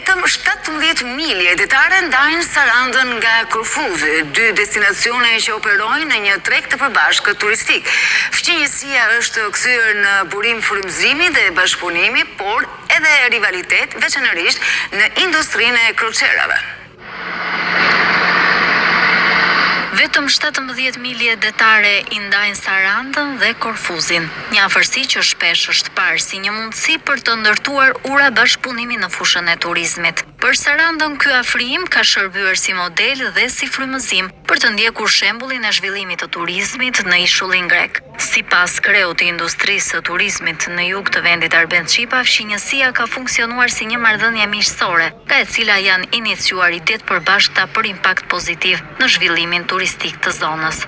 Vetëm 17 milje detare ndajnë Sarandën nga Korfuzi, dy destinacione që operojnë në një treg të përbashkët turistik. Fqinjësia është kthyer në burim frymëzimi dhe bashkëpunimi, por edhe rivalitet, veçanërisht në industrinë e kroçerave. Vetëm 17 milje detare i ndajnë Sarandën dhe Korfuzin, një afërsi që shpesh është parë si një mundësi për të ndërtuar ura bashkëpunimi në fushën e turizmit. Për Sarandën ky afrim ka shërbyer si model dhe si frymëzim për të ndjekur shembullin e zhvillimit të turizmit në ishullin grek. Sipas kreut të industrisë së turizmit në jug të vendit Arben Xipa, fqinjësia ka funksionuar si një marrëdhënie miqësore, nga e cila janë iniciuar idetë përbashkëta për impakt pozitiv në zhvillimin turistik të zonës.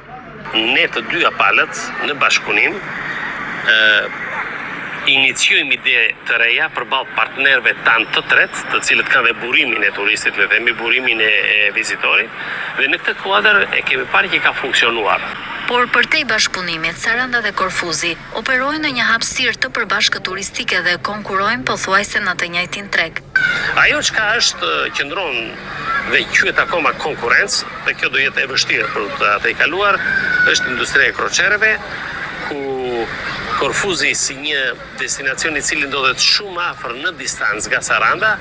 Ne të dyja palët në bashkëpunim iniciojmë ide të reja përballë partnerëve tanë të tretë, të cilët kanë dhe burimin e turistit, le themi burimin e vizitorit, dhe në këtë kuadër e kemi parë që ka funksionuar. Por përtej bashkëpunimit, Saranda dhe Korfuzi operojnë në një hapësirë të përbashkët turistike dhe konkurrojnë pothuajse në të njëjtin treg. Ajo çka është qëndron dhe quhet akoma konkurrencë, dhe kjo do jetë e vështirë për të i kaluar, është industria e kroçereve, ku Korfuzi si një destinacion i cili ndodhet shumë afër në distancë nga Saranda,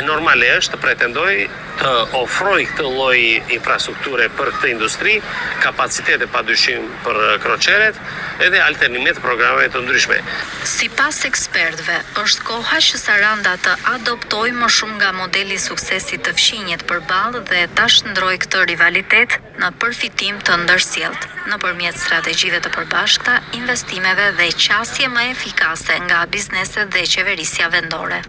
normale është të pretendoj të ofroj këtë lloj infrastrukture për këtë industri, kapacitete padyshim për kroçeret, edhe alternime të programeve të ndryshme. Sipas ekspertëve, është koha që Saranda të adoptojë më shumë nga modeli i suksesit të fqinjet përballë dhe ta shndrojë këtë rivalitet në përfitim të ndërsjellët, nëpërmjet strategjive të përbashkëta, investimeve dhe qasje më efikase nga bizneset dhe qeverisja vendore.